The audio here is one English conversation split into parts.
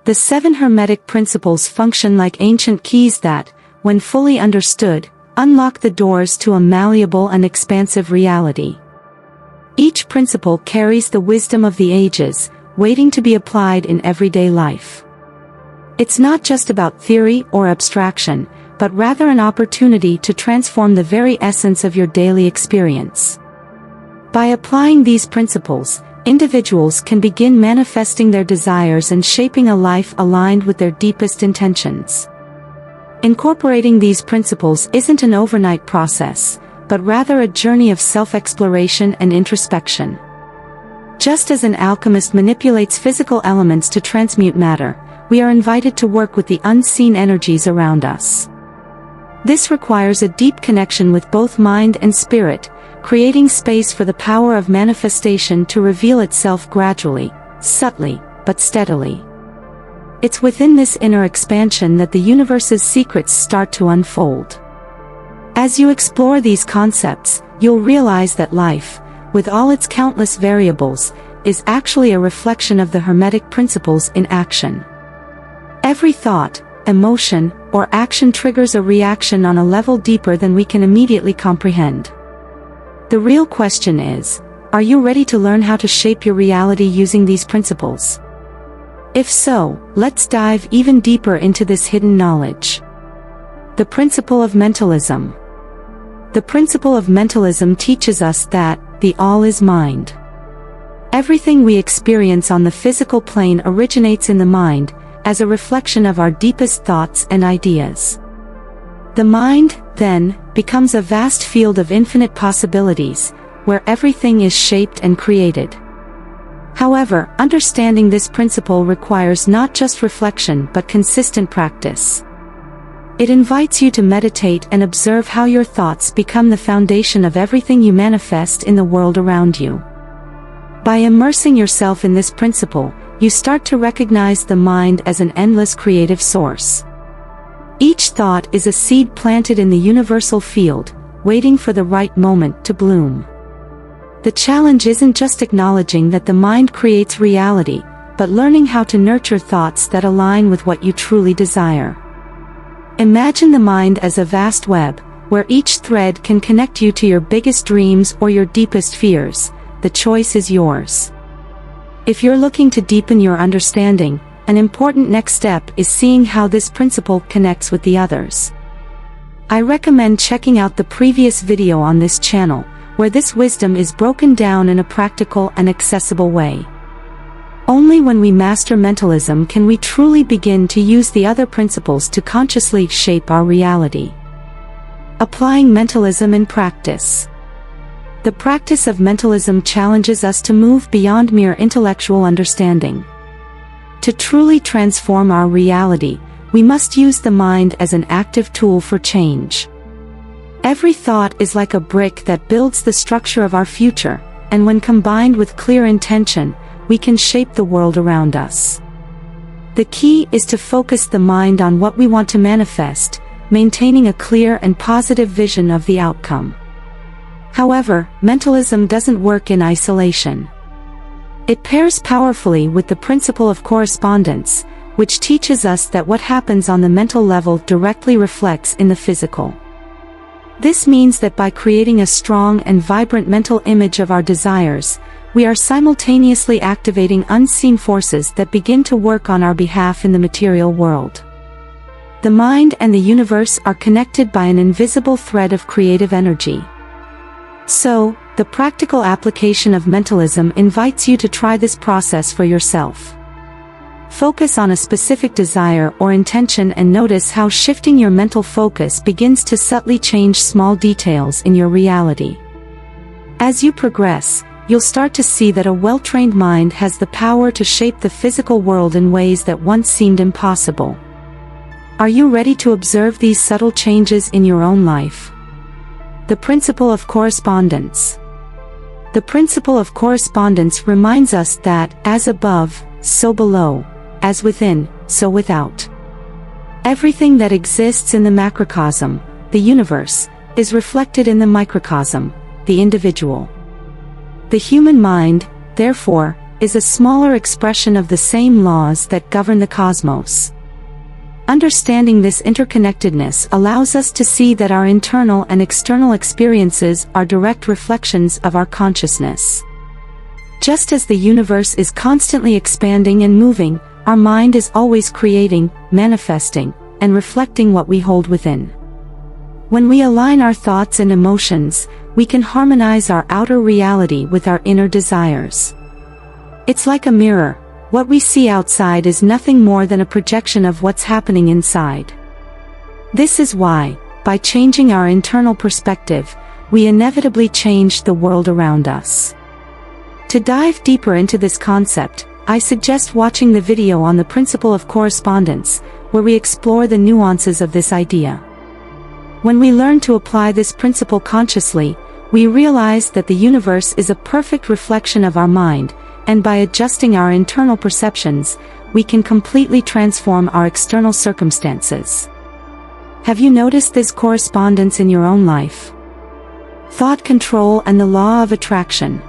The 7 Hermetic principles function like ancient keys that, when fully understood, unlock the doors to a malleable and expansive reality. Each principle carries the wisdom of the ages, waiting to be applied in everyday life. It's not just about theory or abstraction, but rather an opportunity to transform the very essence of your daily experience. By applying these principles, individuals can begin manifesting their desires and shaping a life aligned with their deepest intentions. Incorporating these principles isn't an overnight process, but rather a journey of self-exploration and introspection. Just as an alchemist manipulates physical elements to transmute matter, we are invited to work with the unseen energies around us. This requires a deep connection with both mind and spirit, creating space for the power of manifestation to reveal itself gradually, subtly, but steadily. It's within this inner expansion that the universe's secrets start to unfold. As you explore these concepts, you'll realize that life, with all its countless variables, is actually a reflection of the Hermetic principles in action. Every thought, emotion, or action triggers a reaction on a level deeper than we can immediately comprehend. The real question is, are you ready to learn how to shape your reality using these principles? If so, let's dive even deeper into this hidden knowledge. The principle of mentalism. The principle of mentalism teaches us that the all is mind. Everything we experience on the physical plane originates in the mind, as a reflection of our deepest thoughts and ideas. The mind, then, becomes a vast field of infinite possibilities, where everything is shaped and created. However, understanding this principle requires not just reflection but consistent practice. It invites you to meditate and observe how your thoughts become the foundation of everything you manifest in the world around you. By immersing yourself in this principle, you start to recognize the mind as an endless creative source. Each thought is a seed planted in the universal field, waiting for the right moment to bloom. The challenge isn't just acknowledging that the mind creates reality, but learning how to nurture thoughts that align with what you truly desire. Imagine the mind as a vast web, where each thread can connect you to your biggest dreams or your deepest fears. The choice is yours. If you're looking to deepen your understanding, an important next step is seeing how this principle connects with the others. I recommend checking out the previous video on this channel, where this wisdom is broken down in a practical and accessible way. Only when we master mentalism can we truly begin to use the other principles to consciously shape our reality. Applying mentalism in practice. The practice of mentalism challenges us to move beyond mere intellectual understanding. To truly transform our reality, we must use the mind as an active tool for change. Every thought is like a brick that builds the structure of our future, and when combined with clear intention, we can shape the world around us. The key is to focus the mind on what we want to manifest, maintaining a clear and positive vision of the outcome. However, mentalism doesn't work in isolation. It pairs powerfully with the principle of correspondence, which teaches us that what happens on the mental level directly reflects in the physical. This means that by creating a strong and vibrant mental image of our desires, we are simultaneously activating unseen forces that begin to work on our behalf in the material world. The mind and the universe are connected by an invisible thread of creative energy. So, the practical application of mentalism invites you to try this process for yourself. Focus on a specific desire or intention and notice how shifting your mental focus begins to subtly change small details in your reality. As you progress, you'll start to see that a well-trained mind has the power to shape the physical world in ways that once seemed impossible. Are you ready to observe these subtle changes in your own life? The principle of correspondence. The principle of correspondence reminds us that, as above, so below, as within, so without. Everything that exists in the macrocosm, the universe, is reflected in the microcosm, the individual. The human mind, therefore, is a smaller expression of the same laws that govern the cosmos. Understanding this interconnectedness allows us to see that our internal and external experiences are direct reflections of our consciousness. Just as the universe is constantly expanding and moving, our mind is always creating, manifesting, and reflecting what we hold within. When we align our thoughts and emotions, we can harmonize our outer reality with our inner desires. It's like a mirror. What we see outside is nothing more than a projection of what's happening inside. This is why, by changing our internal perspective, we inevitably change the world around us. To dive deeper into this concept, I suggest watching the video on the principle of correspondence, where we explore the nuances of this idea. When we learn to apply this principle consciously, we realize that the universe is a perfect reflection of our mind, and by adjusting our internal perceptions, we can completely transform our external circumstances. Have you noticed this correspondence in your own life? Thought control and the law of attraction.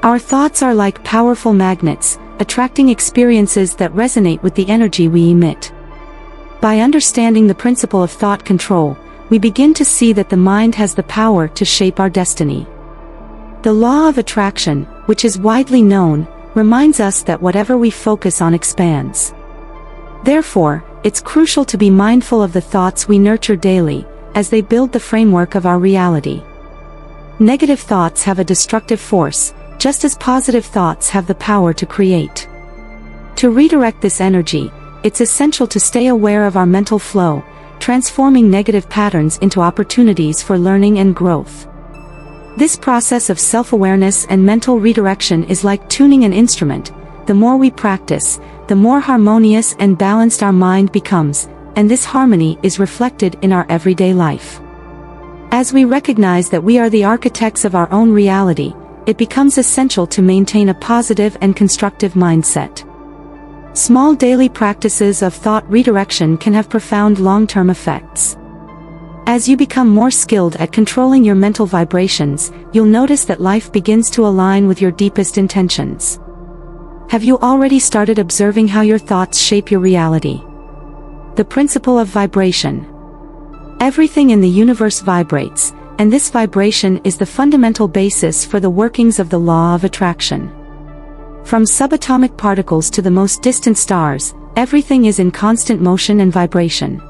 Our thoughts are like powerful magnets, attracting experiences that resonate with the energy we emit. By understanding the principle of thought control, we begin to see that the mind has the power to shape our destiny. The law of attraction, which is widely known, reminds us that whatever we focus on expands. Therefore, it's crucial to be mindful of the thoughts we nurture daily, as they build the framework of our reality. Negative thoughts have a destructive force, just as positive thoughts have the power to create. To redirect this energy, it's essential to stay aware of our mental flow, transforming negative patterns into opportunities for learning and growth. This process of self-awareness and mental redirection is like tuning an instrument. The more we practice, the more harmonious and balanced our mind becomes, and this harmony is reflected in our everyday life. As we recognize that we are the architects of our own reality, it becomes essential to maintain a positive and constructive mindset. Small daily practices of thought redirection can have profound long-term effects. As you become more skilled at controlling your mental vibrations, you'll notice that life begins to align with your deepest intentions. Have you already started observing how your thoughts shape your reality? The principle of vibration. Everything in the universe vibrates, and this vibration is the fundamental basis for the workings of the law of attraction. From subatomic particles to the most distant stars, everything is in constant motion and vibration.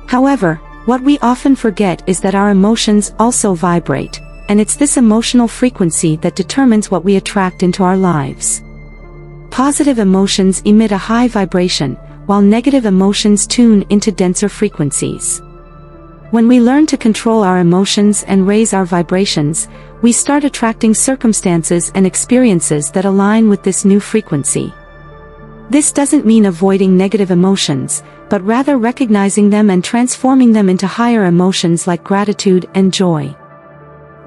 However, what we often forget is that our emotions also vibrate, and it's this emotional frequency that determines what we attract into our lives. Positive emotions emit a high vibration, while negative emotions tune into denser frequencies. When we learn to control our emotions and raise our vibrations, we start attracting circumstances and experiences that align with this new frequency. This doesn't mean avoiding negative emotions, but rather recognizing them and transforming them into higher emotions like gratitude and joy.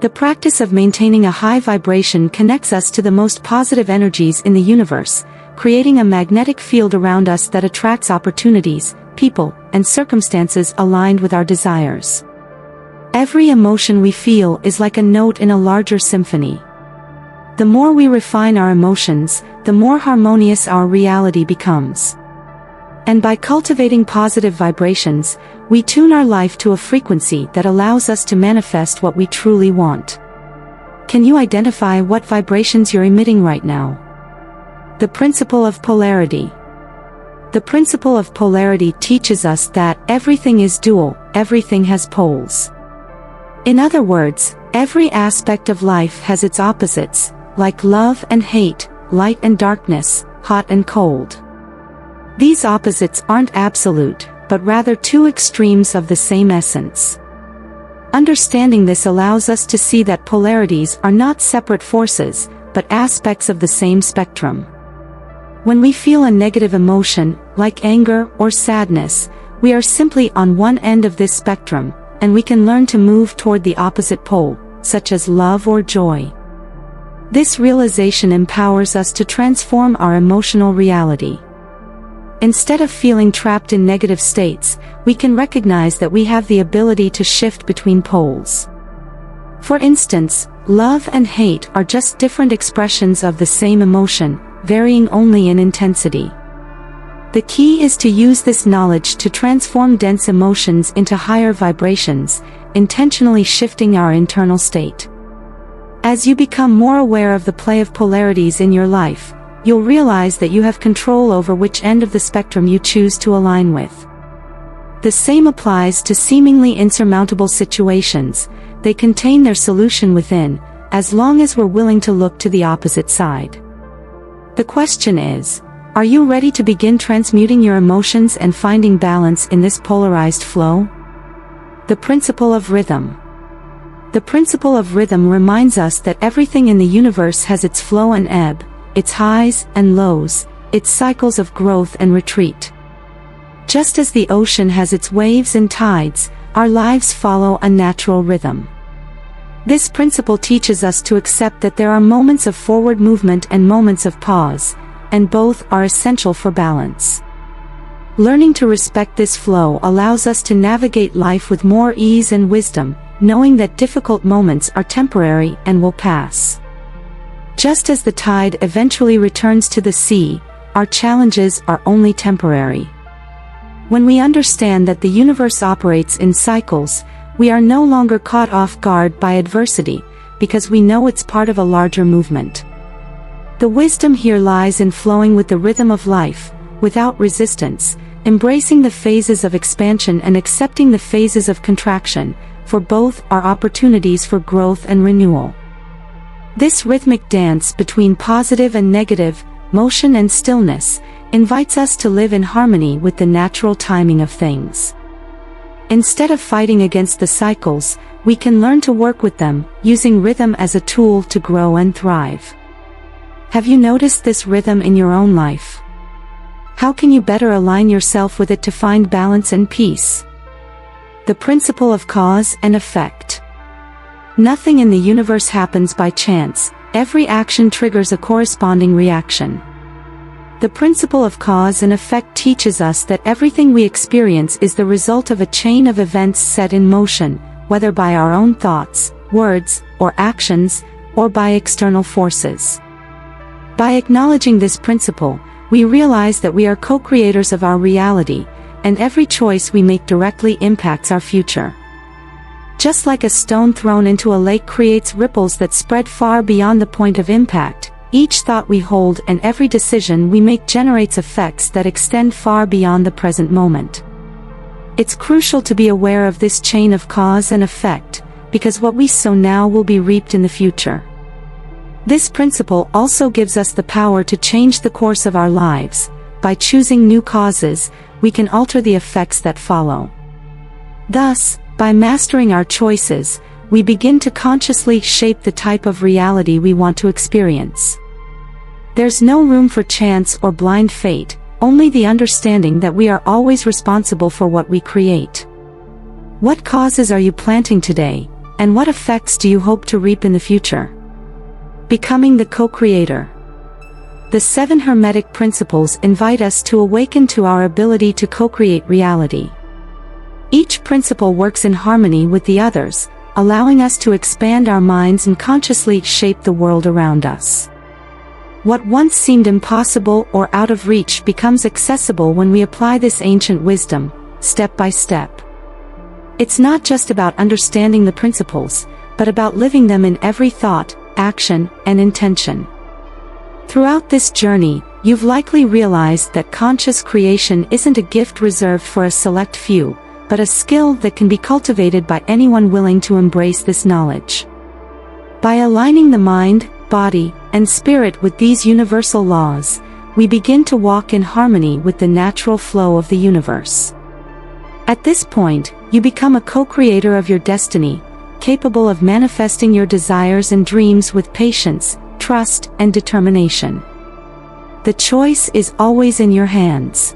The practice of maintaining a high vibration connects us to the most positive energies in the universe, creating a magnetic field around us that attracts opportunities, people, and circumstances aligned with our desires. Every emotion we feel is like a note in a larger symphony. The more we refine our emotions, the more harmonious our reality becomes. And by cultivating positive vibrations, we tune our life to a frequency that allows us to manifest what we truly want. Can you identify what vibrations you're emitting right now? The principle of polarity. The principle of polarity teaches us that everything is dual, everything has poles. In other words, every aspect of life has its opposites, like love and hate, light and darkness, hot and cold. These opposites aren't absolute, but rather two extremes of the same essence. Understanding this allows us to see that polarities are not separate forces, but aspects of the same spectrum. When we feel a negative emotion, like anger or sadness, we are simply on one end of this spectrum, and we can learn to move toward the opposite pole, such as love or joy. This realization empowers us to transform our emotional reality. Instead of feeling trapped in negative states, we can recognize that we have the ability to shift between poles. For instance, love and hate are just different expressions of the same emotion, varying only in intensity. The key is to use this knowledge to transform dense emotions into higher vibrations, intentionally shifting our internal state. As you become more aware of the play of polarities in your life, you'll realize that you have control over which end of the spectrum you choose to align with. The same applies to seemingly insurmountable situations. They contain their solution within, as long as we're willing to look to the opposite side. The question is, are you ready to begin transmuting your emotions and finding balance in this polarized flow? The principle of rhythm. The principle of rhythm reminds us that everything in the universe has its flow and ebb, its highs and lows, its cycles of growth and retreat. Just as the ocean has its waves and tides, our lives follow a natural rhythm. This principle teaches us to accept that there are moments of forward movement and moments of pause, and both are essential for balance. Learning to respect this flow allows us to navigate life with more ease and wisdom, knowing that difficult moments are temporary and will pass. Just as the tide eventually returns to the sea, our challenges are only temporary. When we understand that the universe operates in cycles, we are no longer caught off guard by adversity, because we know it's part of a larger movement. The wisdom here lies in flowing with the rhythm of life, without resistance, embracing the phases of expansion and accepting the phases of contraction, for both are opportunities for growth and renewal. This rhythmic dance between positive and negative, motion and stillness, invites us to live in harmony with the natural timing of things. Instead of fighting against the cycles, we can learn to work with them, using rhythm as a tool to grow and thrive. Have you noticed this rhythm in your own life? How can you better align yourself with it to find balance and peace? The principle of cause and effect. Nothing in the universe happens by chance. Every action triggers a corresponding reaction. The principle of cause and effect teaches us that everything we experience is the result of a chain of events set in motion, whether by our own thoughts, words, or actions, or by external forces. By acknowledging this principle, we realize that we are co-creators of our reality, and every choice we make directly impacts our future. Just like a stone thrown into a lake creates ripples that spread far beyond the point of impact, each thought we hold and every decision we make generates effects that extend far beyond the present moment. It's crucial to be aware of this chain of cause and effect, because what we sow now will be reaped in the future. This principle also gives us the power to change the course of our lives. By choosing new causes, we can alter the effects that follow. Thus, by mastering our choices, we begin to consciously shape the type of reality we want to experience. There's no room for chance or blind fate, only the understanding that we are always responsible for what we create. What causes are you planting today, and what effects do you hope to reap in the future? Becoming the co-creator. The 7 Hermetic principles invite us to awaken to our ability to co-create reality. Each principle works in harmony with the others, allowing us to expand our minds and consciously shape the world around us. What once seemed impossible or out of reach becomes accessible when we apply this ancient wisdom, step by step. It's not just about understanding the principles, but about living them in every thought, action, and intention. Throughout this journey, you've likely realized that conscious creation isn't a gift reserved for a select few, but a skill that can be cultivated by anyone willing to embrace this knowledge. By aligning the mind, body, and spirit with these universal laws, we begin to walk in harmony with the natural flow of the universe. At this point, you become a co-creator of your destiny, capable of manifesting your desires and dreams with patience, trust, and determination. The choice is always in your hands.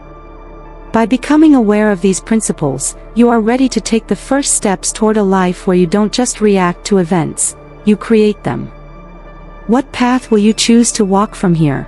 By becoming aware of these principles, you are ready to take the first steps toward a life where you don't just react to events, you create them. What path will you choose to walk from here?